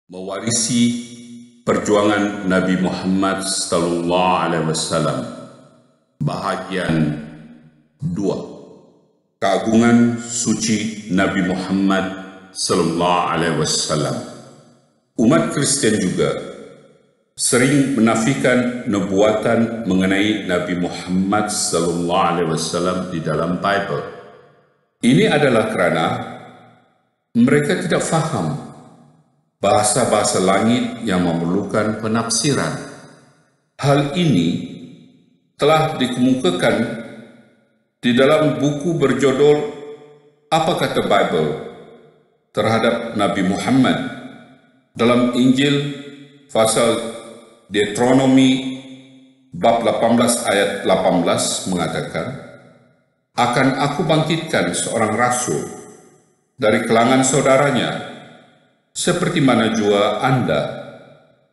mewarisi perjuangan Nabi Muhammad sallallahu alaihi wasallam. Bahagian 2. Keagungan suci Nabi Muhammad sallallahu alaihi wasallam. Umat Kristen juga sering menafikan nubuatan mengenai Nabi Muhammad sallallahu alaihi wasallam di dalam Bible. Ini adalah kerana mereka tidak faham bahasa-bahasa langit yang memerlukan penafsiran. Hal ini telah dikemukakan di dalam buku berjudul Apa Kata Bible terhadap Nabi Muhammad. Dalam Injil pasal Deuteronomi bab 18 ayat 18 mengatakan, "Akan aku bangkitkan seorang rasul dari kalangan saudaranya, seperti mana jua Anda,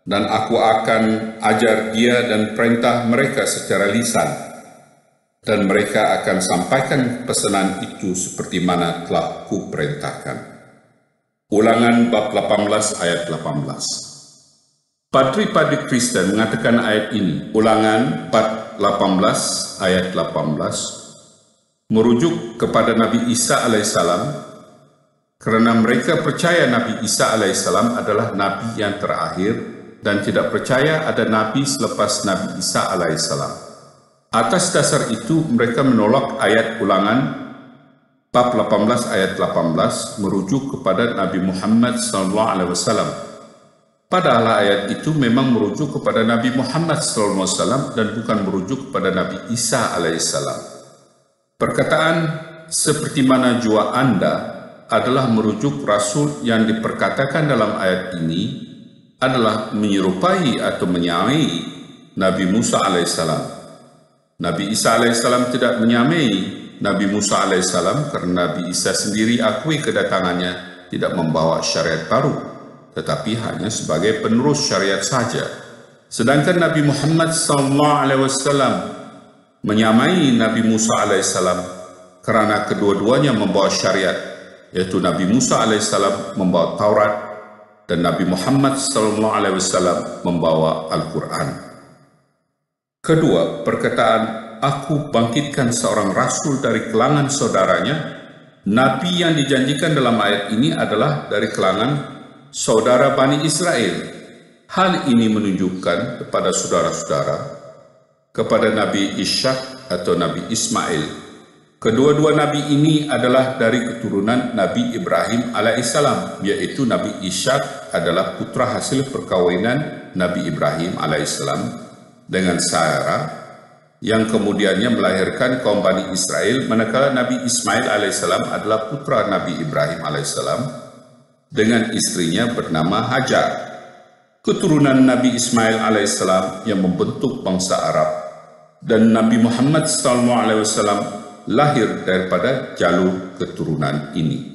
dan aku akan ajar dia dan perintah mereka secara lisan, dan mereka akan sampaikan pesanan itu seperti mana telah kuperintahkan." Ulangan bab 18 ayat 18. Padri-padri Kristen mengatakan ayat ini, Ulangan bab 18 ayat 18, merujuk kepada Nabi Isa alaihissalam, kerana mereka percaya Nabi Isa alaihissalam adalah Nabi yang terakhir dan tidak percaya ada Nabi selepas Nabi Isa alaihissalam. Atas dasar itu mereka menolak ayat Ulangan bab 18 ayat 18 merujuk kepada Nabi Muhammad SAW. Padahal ayat itu memang merujuk kepada Nabi Muhammad SAW dan bukan merujuk kepada Nabi Isa alaihissalam. Perkataan seperti mana jua Anda adalah merujuk rasul yang diperkatakan dalam ayat ini adalah menyerupai atau menyamai Nabi Musa alaihissalam. Nabi Isa alaihissalam tidak menyamai Nabi Musa alaihissalam kerana Nabi Isa sendiri akui kedatangannya tidak membawa syariat baru, tetapi hanya sebagai penerus syariat saja. Sedangkan Nabi Muhammad SAW menyamai Nabi Musa alaihissalam kerana kedua-duanya membawa syariat, yaitu Nabi Musa alaihissalam membawa Taurat dan Nabi Muhammad SAW membawa Al-Quran. Kedua, perkataan "Aku bangkitkan seorang rasul dari kalangan saudaranya", Nabi yang dijanjikan dalam ayat ini adalah dari kalangan saudara Bani Israel. Hal ini menunjukkan kepada saudara-saudara, kepada Nabi Ishak atau Nabi Ismail. Kedua-dua Nabi ini adalah dari keturunan Nabi Ibrahim alaihissalam, yaitu Nabi Ishak adalah putra hasil perkahwinan Nabi Ibrahim alaihissalam dengan Sarah, yang kemudiannya melahirkan kaum Bani Israel, manakala Nabi Ismail alaihissalam adalah putra Nabi Ibrahim alaihissalam dengan istrinya bernama Hajar. Keturunan Nabi Ismail alaihissalam yang membentuk bangsa Arab, dan Nabi Muhammad SAW lahir daripada jalur keturunan ini.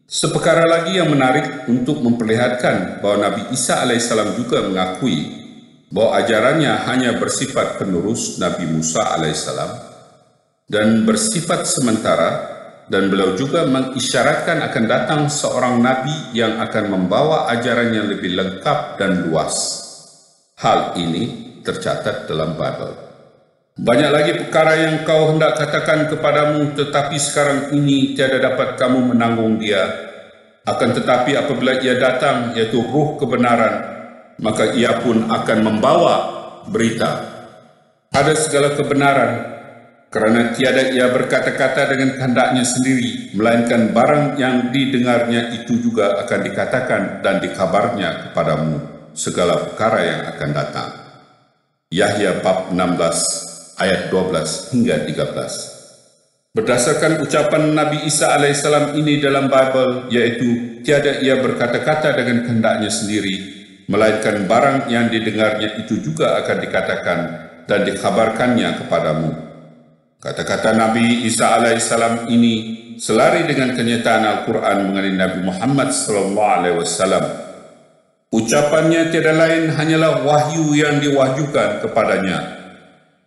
Seperkara lagi yang menarik untuk memperlihatkan bahawa Nabi Isa alaihissalam juga mengakui bahawa ajarannya hanya bersifat penerus Nabi Musa alaihissalam dan bersifat sementara, dan beliau juga mengisyaratkan akan datang seorang Nabi yang akan membawa ajaran yang lebih lengkap dan luas. Hal ini tercatat dalam Bible. Banyak lagi perkara yang kau hendak katakan kepadamu, tetapi sekarang ini tiada dapat kamu menanggung dia. Akan tetapi apabila ia datang, yaitu Ruh kebenaran, maka ia pun akan membawa berita. Ada segala kebenaran, kerana tiada ia berkata-kata dengan kehendaknya sendiri, melainkan barang yang didengarnya itu juga akan dikatakan dan dikabarnya kepadamu segala perkara yang akan datang. Yahya bab 16 ayat 12 hingga 13. Berdasarkan ucapan Nabi Isa alaihissalam ini dalam Bible, yaitu tiada ia berkata-kata dengan kehendaknya sendiri, melainkan barang yang didengarnya itu juga akan dikatakan dan dikabarkannya kepadamu. Kata-kata Nabi Isa alaihissalam ini selari dengan kenyataan Al-Quran mengenai Nabi Muhammad SAW. Ucapannya tiada lain hanyalah wahyu yang diwahyukan kepadanya.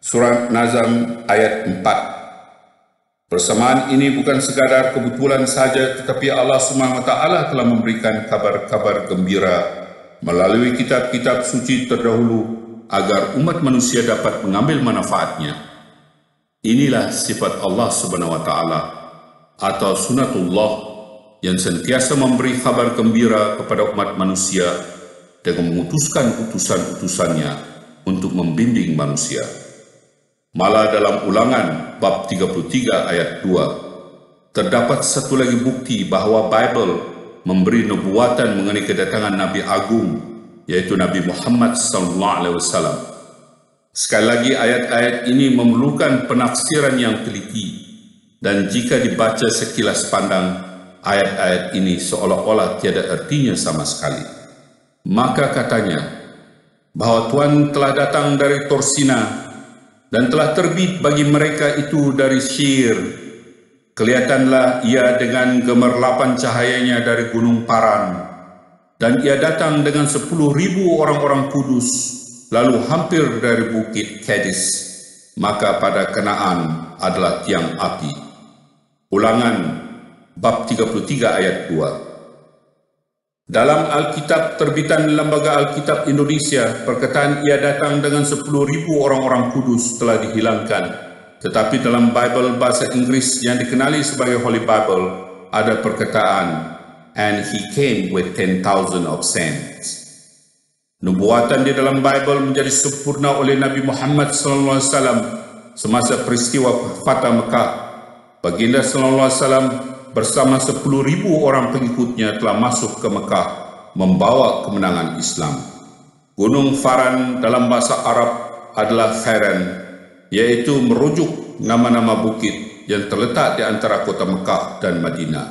Surat Nazm ayat 4. Persamaan ini bukan sekadar kebetulan saja, tetapi Allah SWT telah memberikan kabar-kabar gembira melalui kitab-kitab suci terdahulu agar umat manusia dapat mengambil manfaatnya. Inilah sifat Allah Subhanahu wa taala atau sunatullah yang sentiasa memberi kabar gembira kepada umat manusia dengan mengutuskan utusan-utusannya untuk membimbing manusia. Malah dalam Ulangan bab 33 ayat 2 terdapat satu lagi bukti bahawa Bible memberi nubuatan mengenai kedatangan Nabi Agung, yaitu Nabi Muhammad SAW. Sekali lagi, ayat-ayat ini memerlukan penafsiran yang teliti, dan jika dibaca sekilas pandang, ayat-ayat ini seolah-olah tiada artinya sama sekali. Maka katanya bahawa Tuhan telah datang dari Torsina dan telah terbit bagi mereka itu dari Syir. Kelihatanlah ia dengan gemerlapan cahayanya dari Gunung Paran, dan ia datang dengan 10.000 orang-orang kudus, lalu hampir dari bukit Kadis, maka pada Kanaan adalah tiang api. Ulangan bab 33 ayat 2. Dalam Alkitab terbitan Lembaga Alkitab Indonesia, perkataan ia datang dengan 10.000 orang-orang kudus telah dihilangkan. Tetapi dalam Bible bahasa Inggris yang dikenali sebagai Holy Bible, ada perkataan, and he came with 10,000 of saints. Nubuatan di dalam Bible menjadi sempurna oleh Nabi Muhammad SAW semasa peristiwa Fatah Mekah. Baginda SAW bersama 10.000 orang pengikutnya telah masuk ke Mekah membawa kemenangan Islam. Gunung Faran dalam bahasa Arab adalah Faran, yaitu merujuk nama-nama bukit yang terletak di antara kota Mekah dan Madinah.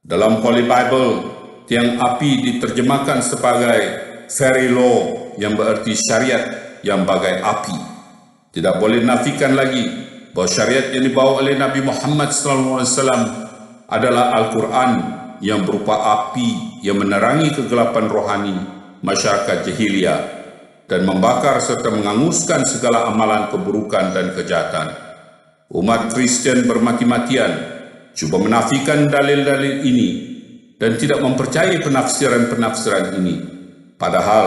Dalam Holy Bible, tiang api diterjemahkan sebagai fairy law yang bererti syariat yang bagai api. Tidak boleh nafikan lagi bahawa syariat yang dibawa oleh Nabi Muhammad SAW adalah Al-Quran yang berupa api yang menerangi kegelapan rohani masyarakat jahiliyah dan membakar serta menghanguskan segala amalan keburukan dan kejahatan. Umat Kristian bermati-matian cuba menafikan dalil-dalil ini dan tidak mempercayai penafsiran-penafsiran ini. Padahal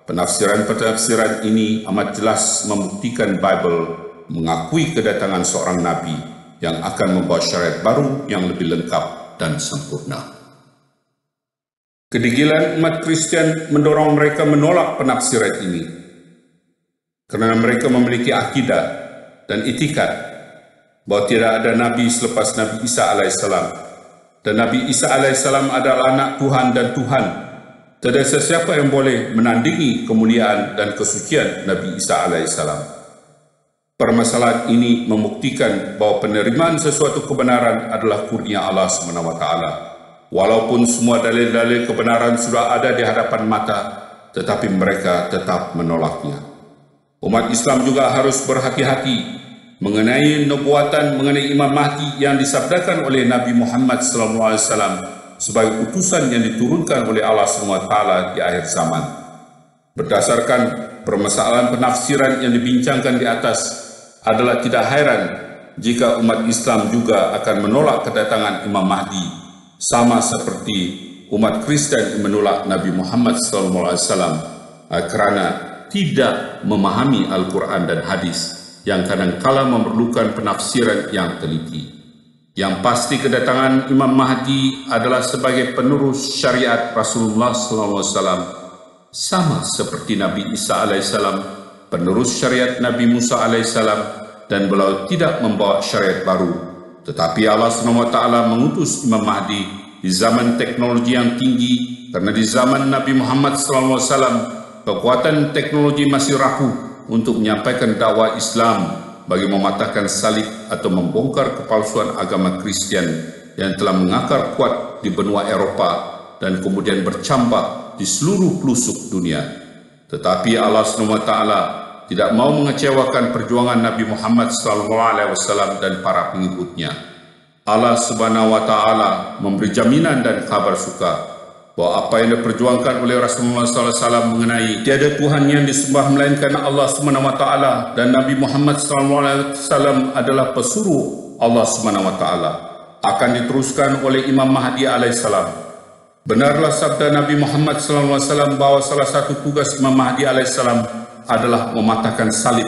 penafsiran-penafsiran ini amat jelas membuktikan Bible mengakui kedatangan seorang Nabi yang akan membawa syariat baru yang lebih lengkap dan sempurna. Kedegilan umat Kristian mendorong mereka menolak penafsiran ini kerana mereka memiliki akidah dan itikad bahawa tidak ada Nabi selepas Nabi Isa AS, dan Nabi Isa AS adalah anak Tuhan dan Tuhan. Tidak ada sesiapa yang boleh menandingi kemuliaan dan kesucian Nabi Isa AS. Permasalahan ini membuktikan bahawa penerimaan sesuatu kebenaran adalah kurnia Allah SWT. Walaupun semua dalil-dalil kebenaran sudah ada di hadapan mata, tetapi mereka tetap menolaknya. Umat Islam juga harus berhati-hati mengenai nubuatan mengenai Imam Mahdi yang disabdakan oleh Nabi Muhammad SAW sebagai utusan yang diturunkan oleh Allah SWT di akhir zaman. Berdasarkan permasalahan penafsiran yang dibincangkan di atas, adalah tidak heran jika umat Islam juga akan menolak kedatangan Imam Mahdi, sama seperti umat Kristen yang menolak Nabi Muhammad SAW kerana tidak memahami Al-Quran dan hadis yang kadang-kala memerlukan penafsiran yang teliti. Yang pasti kedatangan Imam Mahdi adalah sebagai penerus syariat Rasulullah SAW, sama seperti Nabi Isa AS, penerus syariat Nabi Musa AS, dan beliau tidak membawa syariat baru. Tetapi Allah SWT mengutus Imam Mahdi di zaman teknologi yang tinggi, kerana di zaman Nabi Muhammad SAW kekuatan teknologi masih rapuh untuk menyampaikan dakwah Islam bagi mematahkan salib atau membongkar kepalsuan agama Kristian yang telah mengakar kuat di benua Eropah dan kemudian bercambah di seluruh pelosok dunia. Tetapi Allah SWT tidak mau mengecewakan perjuangan Nabi Muhammad SAW dan para pengikutnya. Allah Subhanahu wa taala memberi jaminan dan kabar suka bahawa apa yang diperjuangkan oleh Rasulullah SAW mengenai tiada Tuhan yang disembah melainkan Allah Subhanahu wa taala dan Nabi Muhammad SAW adalah pesuruh Allah Subhanahu wa taala akan diteruskan oleh Imam Mahdi alaihissalam. Benarlah sabda Nabi Muhammad SAW bahawa salah satu tugas Imam Mahdi AS adalah mematahkan salib,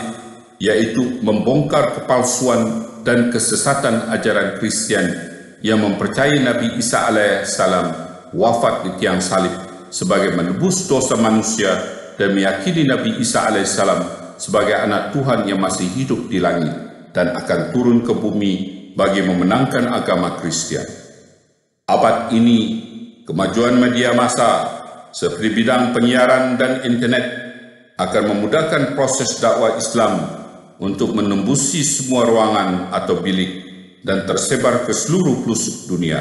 yaitu membongkar kepalsuan dan kesesatan ajaran Kristian yang mempercayai Nabi Isa AS wafat di tiang salib sebagai menebus dosa manusia dan meyakini Nabi Isa AS sebagai anak Tuhan yang masih hidup di langit dan akan turun ke bumi bagi memenangkan agama Kristian. Abad ini, kemajuan media massa seperti bidang penyiaran dan internet akan memudahkan proses dakwah Islam untuk menembusi semua ruangan atau bilik dan tersebar ke seluruh pelosok dunia.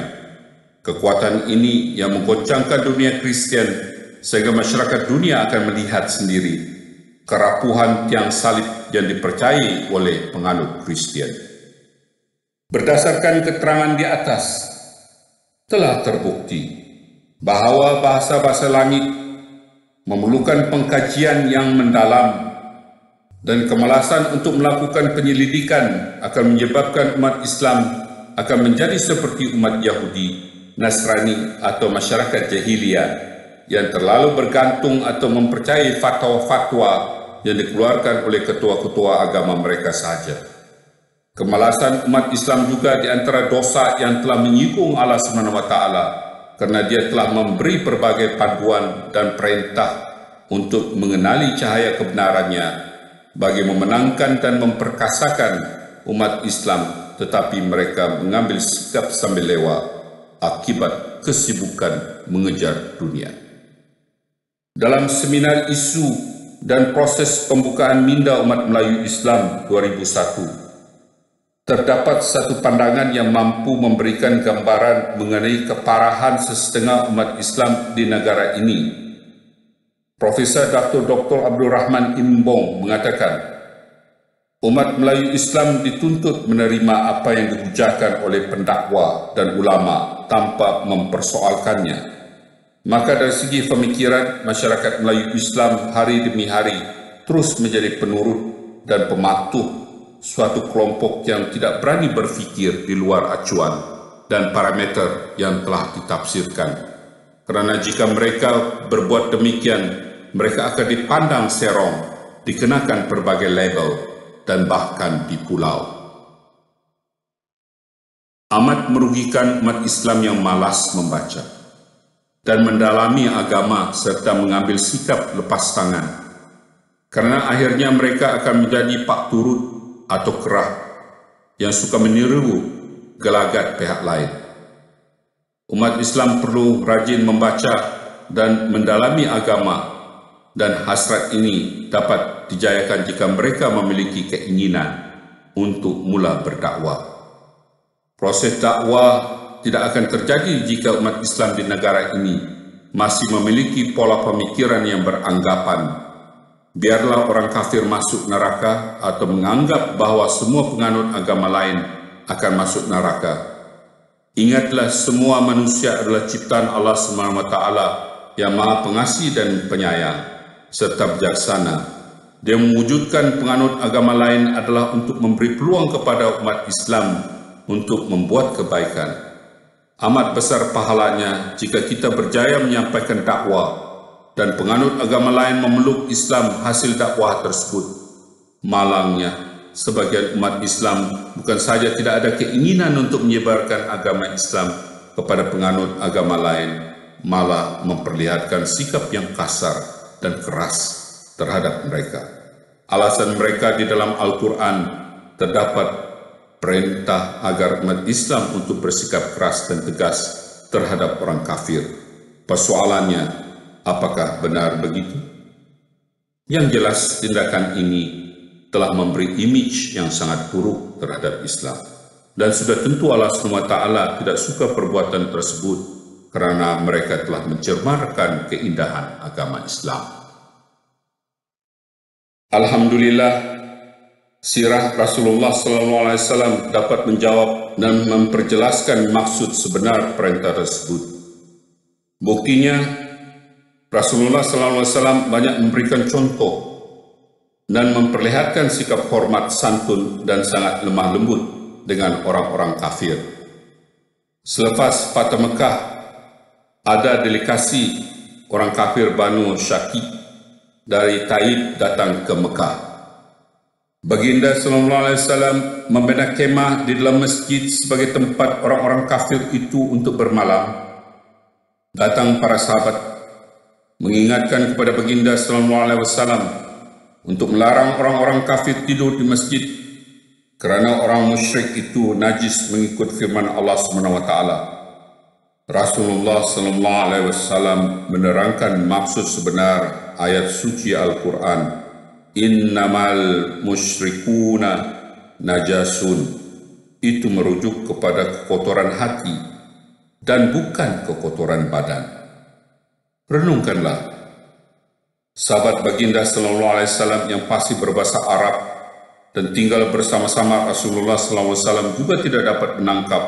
Kekuatan ini yang menggoncangkan dunia Kristian sehingga masyarakat dunia akan melihat sendiri kerapuhan tiang salib yang dipercayai oleh penganut Kristian. Berdasarkan keterangan di atas, telah terbukti bahawa bahasa-bahasa langit memerlukan pengkajian yang mendalam dan kemalasan untuk melakukan penyelidikan akan menyebabkan umat Islam akan menjadi seperti umat Yahudi, Nasrani atau masyarakat jahiliyah yang terlalu bergantung atau mempercayai fatwa-fatwa yang dikeluarkan oleh ketua-ketua agama mereka sahaja. Kemalasan umat Islam juga di antara dosa yang telah menyinggung Allah SWT kerana dia telah memberi berbagai panduan dan perintah untuk mengenali cahaya kebenarannya bagi memenangkan dan memperkasakan umat Islam, tetapi mereka mengambil sikap sambil lewat akibat kesibukan mengejar dunia. Dalam seminar isu dan proses pembukaan minda umat Melayu Islam 2001, terdapat satu pandangan yang mampu memberikan gambaran mengenai keparahan sesetengah umat Islam di negara ini. Profesor Dr. Abdul Rahman Imbong mengatakan, umat Melayu Islam dituntut menerima apa yang dihujahkan oleh pendakwa dan ulama tanpa mempersoalkannya. Maka dari segi pemikiran, masyarakat Melayu Islam hari demi hari terus menjadi penurut dan pematuh suatu kelompok yang tidak berani berfikir di luar acuan dan parameter yang telah ditafsirkan. Kerana jika mereka berbuat demikian, mereka akan dipandang serong, dikenakan berbagai label dan bahkan dipulau. Amat merugikan umat Islam yang malas membaca dan mendalami agama serta mengambil sikap lepas tangan, kerana akhirnya mereka akan menjadi pak turut atau kerah yang suka meniru gelagat pihak lain. Umat Islam perlu rajin membaca dan mendalami agama, dan hasrat ini dapat dijayakan jika mereka memiliki keinginan untuk mula berdakwah. Proses dakwah tidak akan terjadi jika umat Islam di negara ini masih memiliki pola pemikiran yang beranggapan biarlah orang kafir masuk neraka atau menganggap bahawa semua penganut agama lain akan masuk neraka. Ingatlah, semua manusia adalah ciptaan Allah SWT yang Maha Pengasih dan Penyayang serta bijaksana. Dia mewujudkan penganut agama lain adalah untuk memberi peluang kepada umat Islam untuk membuat kebaikan. Amat besar pahalanya jika kita berjaya menyampaikan dakwah dan penganut agama lain memeluk Islam hasil dakwah tersebut. Malangnya, sebagian umat Islam bukan saja tidak ada keinginan untuk menyebarkan agama Islam kepada penganut agama lain, malah memperlihatkan sikap yang kasar dan keras terhadap mereka. Alasan mereka di dalam Al-Quran terdapat perintah agar umat Islam untuk bersikap keras dan tegas terhadap orang kafir. Persoalannya, apakah benar begitu? Yang jelas, tindakan ini telah memberi imej yang sangat buruk terhadap Islam. Dan sudah tentu Allah SWT tidak suka perbuatan tersebut kerana mereka telah mencemarkan keindahan agama Islam. Alhamdulillah, sirah Rasulullah SAW dapat menjawab dan memperjelaskan maksud sebenar perintah tersebut. Buktinya, Rasulullah SAW banyak memberikan contoh dan memperlihatkan sikap hormat, santun dan sangat lemah lembut dengan orang-orang kafir. Selepas Fatah Mekah, ada delegasi orang kafir Banu Syakik dari Taif datang ke Mekah. Baginda sallallahu alaihi wasallam membina kemah di dalam masjid sebagai tempat orang-orang kafir itu untuk bermalam. Datang para sahabat mengingatkan kepada baginda sallallahu alaihi wasallam untuk melarang orang-orang kafir tidur di masjid kerana orang musyrik itu najis mengikut firman Allah Subhanahu wa taala. Rasulullah sallallahu alaihi wasallam menerangkan maksud sebenar ayat suci Al-Quran, innamal musyrikuna najasun. Itu merujuk kepada kekotoran hati dan bukan kekotoran badan. Renungkanlah, sahabat baginda sallallahu alaihi wasallam yang pasti berbahasa Arab dan tinggal bersama-sama Rasulullah sallallahu alaihi wasallam juga tidak dapat menangkap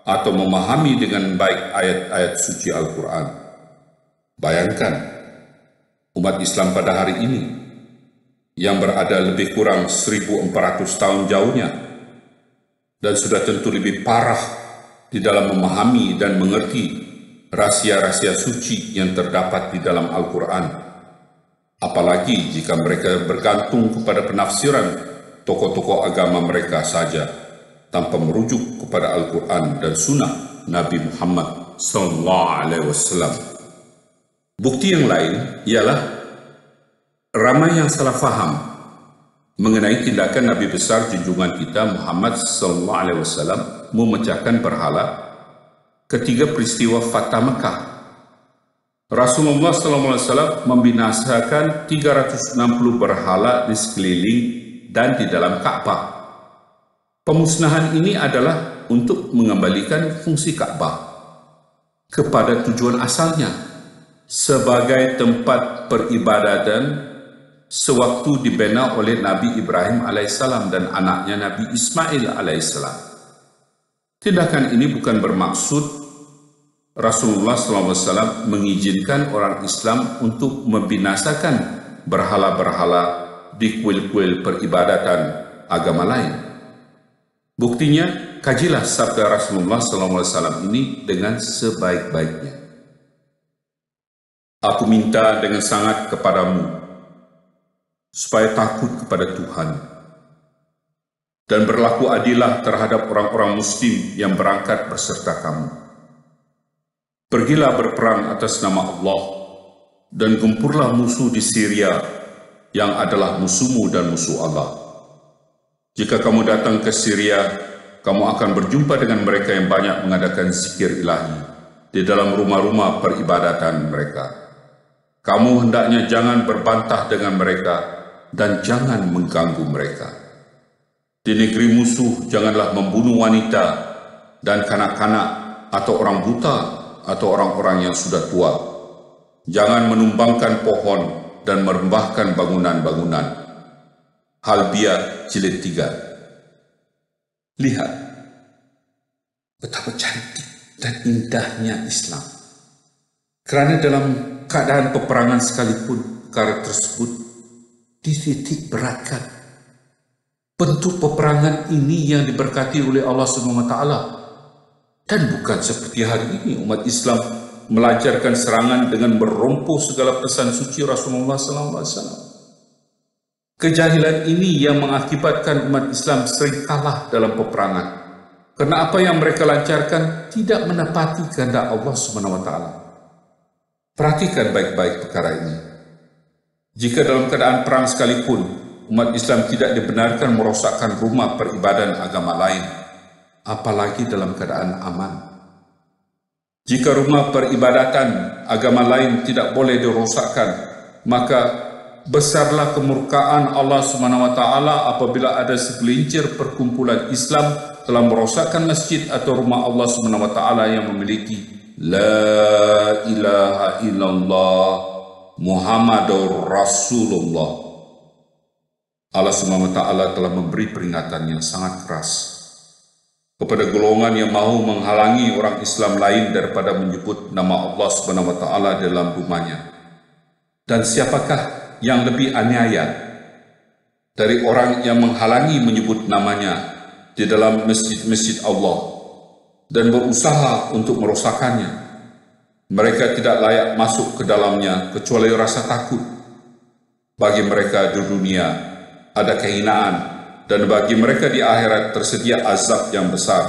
atau memahami dengan baik ayat-ayat suci Al-Quran. Bayangkan, umat Islam pada hari ini yang berada lebih kurang 1400 tahun jauhnya dan sudah tentu lebih parah di dalam memahami dan mengerti rahasia-rahasia suci yang terdapat di dalam Al-Quran. Apalagi jika mereka bergantung kepada penafsiran tokoh-tokoh agama mereka saja tanpa merujuk kepada Al-Quran dan Sunnah Nabi Muhammad SAW. Bukti yang lain ialah ramai yang salah faham mengenai tindakan Nabi besar junjungan kita Muhammad SAW memecahkan berhala ketiga peristiwa Fatah Mekah. Rasulullah SAW membinasakan 360 berhala di sekeliling dan di dalam Ka'bah. Pemusnahan ini adalah untuk mengembalikan fungsi Ka'bah kepada tujuan asalnya sebagai tempat peribadatan sewaktu dibina oleh Nabi Ibrahim alaihissalam dan anaknya Nabi Ismail alaihissalam. Tindakan ini bukan bermaksud Rasulullah SAW mengizinkan orang Islam untuk membinasakan berhala-berhala di kuil-kuil peribadatan agama lain. Buktinya, kajilah sabda Rasulullah SAW ini dengan sebaik-baiknya. Aku minta dengan sangat kepadamu, supaya takut kepada Tuhan, dan berlaku adillah terhadap orang-orang muslim yang berangkat berserta kamu. Pergilah berperang atas nama Allah, dan gempurlah musuh di Syria, yang adalah musuhmu dan musuh Allah. Jika kamu datang ke Syria, kamu akan berjumpa dengan mereka yang banyak mengadakan zikir ilahi di dalam rumah-rumah peribadatan mereka. Kamu hendaknya jangan berbantah dengan mereka dan jangan mengganggu mereka. Di negeri musuh janganlah membunuh wanita dan kanak-kanak atau orang buta atau orang-orang yang sudah tua. Jangan menumbangkan pohon dan merembahkan bangunan-bangunan. Halbiyah jilid 3. Lihat betapa cantik dan indahnya Islam. Kerana dalam keadaan peperangan sekalipun perkara tersebut dititik beratkan. Bentuk peperangan ini yang diberkati oleh Allah SWT. Dan bukan seperti hari ini umat Islam melancarkan serangan dengan merompoh segala pesan suci Rasulullah SAW. Kejahilan ini yang mengakibatkan umat Islam sering kalah dalam peperangan. Karena apa yang mereka lancarkan tidak menepati kehendak Allah SWT. Perhatikan baik-baik perkara ini. Jika dalam keadaan perang sekalipun, umat Islam tidak dibenarkan merosakkan rumah peribadahan agama lain, apalagi dalam keadaan aman. Jika rumah peribadatan agama lain tidak boleh dirosakkan, maka besarlah kemurkaan Allah SWT apabila ada segelincir perkumpulan Islam telah merosakkan masjid atau rumah Allah SWT yang memiliki La ilaha illallah Muhammadur Rasulullah. Allah SWT telah memberi peringatan yang sangat keras kepada golongan yang mahu menghalangi orang Islam lain daripada menyebut nama Allah SWT dalam rumahnya. Dan siapakah yang lebih aniaya dari orang yang menghalangi menyebut namanya di dalam masjid-masjid Allah dan berusaha untuk merosakkannya? Mereka tidak layak masuk ke dalamnya kecuali rasa takut. Bagi mereka di dunia ada kehinaan, dan bagi mereka di akhirat tersedia azab yang besar.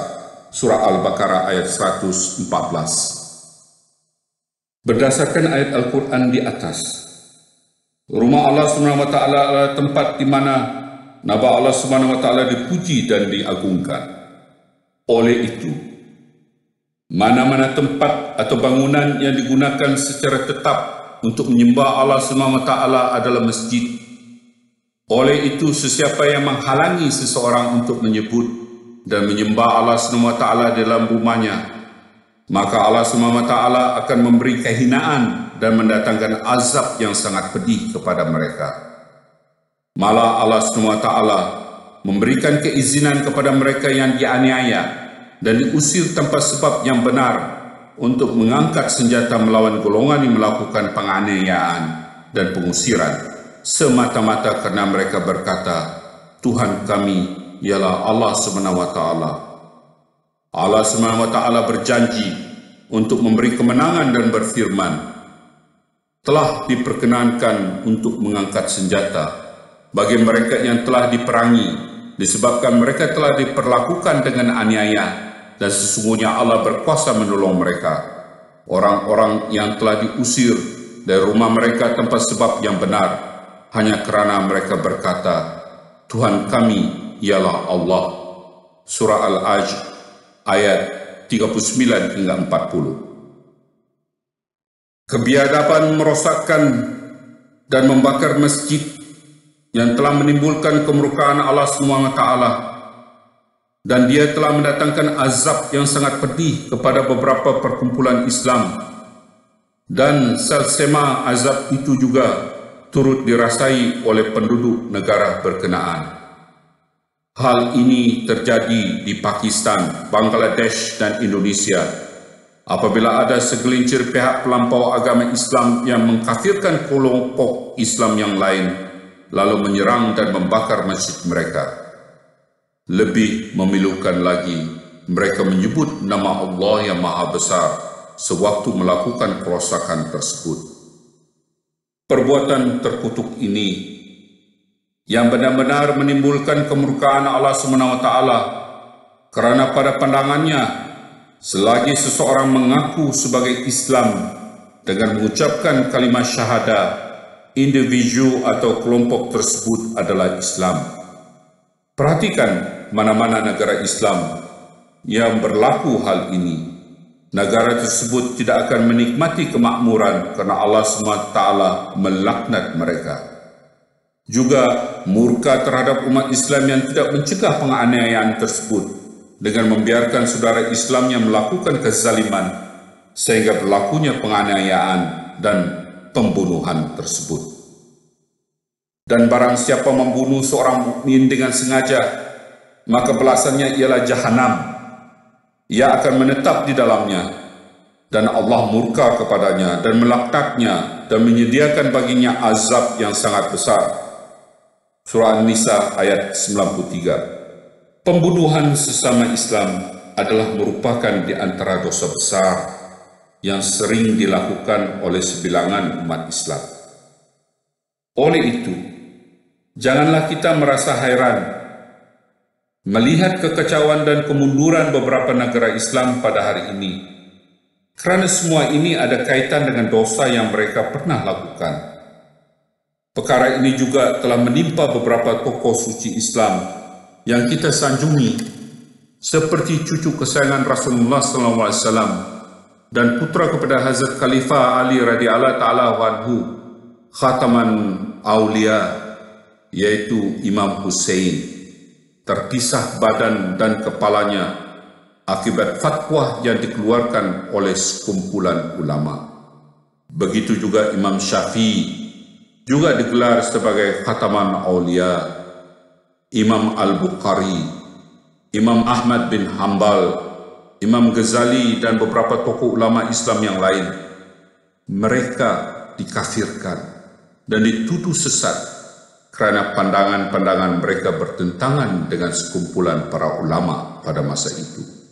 Surah Al-Baqarah ayat 114. Berdasarkan ayat Al-Quran di atas, rumah Allah SWT adalah tempat di mana nama Allah SWT dipuji dan diagungkan. Oleh itu, mana-mana tempat atau bangunan yang digunakan secara tetap untuk menyembah Allah SWT adalah masjid. Oleh itu, sesiapa yang menghalangi seseorang untuk menyebut dan menyembah Allah SWT dalam rumahnya, maka Allah SWT akan memberi kehinaan dan mendatangkan azab yang sangat pedih kepada mereka. Malah Allah SWT memberikan keizinan kepada mereka yang dianiaya dan diusir tanpa sebab yang benar untuk mengangkat senjata melawan golongan yang melakukan penganiayaan dan pengusiran, semata-mata karena mereka berkata, Tuhan kami ialah Allah SWT. Allah SWT berjanji untuk memberi kemenangan dan berfirman, telah diperkenankan untuk mengangkat senjata bagi mereka yang telah diperangi, disebabkan mereka telah diperlakukan dengan aniaya, dan sesungguhnya Allah berkuasa menolong mereka. Orang-orang yang telah diusir dari rumah mereka tanpa sebab yang benar, hanya kerana mereka berkata, Tuhan kami ialah Allah. Surah Al-Hajj ayat 39 hingga 40. Kebiadaban merosakkan dan membakar masjid yang telah menimbulkan kemurkaan Allah SWT, dan dia telah mendatangkan azab yang sangat pedih kepada beberapa perkumpulan Islam, dan selsema azab itu juga turut dirasai oleh penduduk negara berkenaan. Hal ini terjadi di Pakistan, Bangladesh dan Indonesia apabila ada segelintir pihak pelampau agama Islam yang mengkafirkan kelompok Islam yang lain lalu menyerang dan membakar masjid mereka. Lebih memilukan lagi, mereka menyebut nama Allah yang Maha Besar sewaktu melakukan kerosakan tersebut. Perbuatan terkutuk ini yang benar-benar menimbulkan kemurkaan Allah SWT, kerana pada pandangannya, selagi seseorang mengaku sebagai Islam dengan mengucapkan kalimat syahadah, individu atau kelompok tersebut adalah Islam. Perhatikan mana-mana negara Islam yang berlaku hal ini. Negara tersebut tidak akan menikmati kemakmuran kerana Allah SWT melaknat mereka. Juga murka terhadap umat Islam yang tidak mencegah penganiayaan tersebut dengan membiarkan saudara Islam yang melakukan kezaliman sehingga berlakunya penganiayaan dan pembunuhan tersebut. Dan barang siapa membunuh seorang mukmin dengan sengaja, maka balasannya ialah jahanam. Ia akan menetap di dalamnya, dan Allah murka kepadanya dan melaknatnya dan menyediakan baginya azab yang sangat besar. Surah An-Nisa ayat 93. Pembunuhan sesama Islam adalah merupakan di antara dosa besar yang sering dilakukan oleh sebilangan umat Islam. Oleh itu, janganlah kita merasa heran melihat kekacauan dan kemunduran beberapa negara Islam pada hari ini, kerana semua ini ada kaitan dengan dosa yang mereka pernah lakukan. Perkara ini juga telah menimpa beberapa tokoh suci Islam yang kita sanjungi, seperti cucu kesayangan Rasulullah SAW dan putra kepada Hazrat Khalifah Ali radhiyallahu ta'ala anhu, Khataman Aulia, yaitu Imam Hussein, terpisah badan dan kepalanya akibat fatwa yang dikeluarkan oleh sekumpulan ulama. Begitu juga Imam Syafi'i juga digelar sebagai Khataman Aulia, Imam Al-Bukhari, Imam Ahmad bin Hanbal, Imam Ghazali dan beberapa tokoh ulama Islam yang lain. Mereka dikafirkan dan dituduh sesat kerana pandangan-pandangan mereka bertentangan dengan sekumpulan para ulama pada masa itu.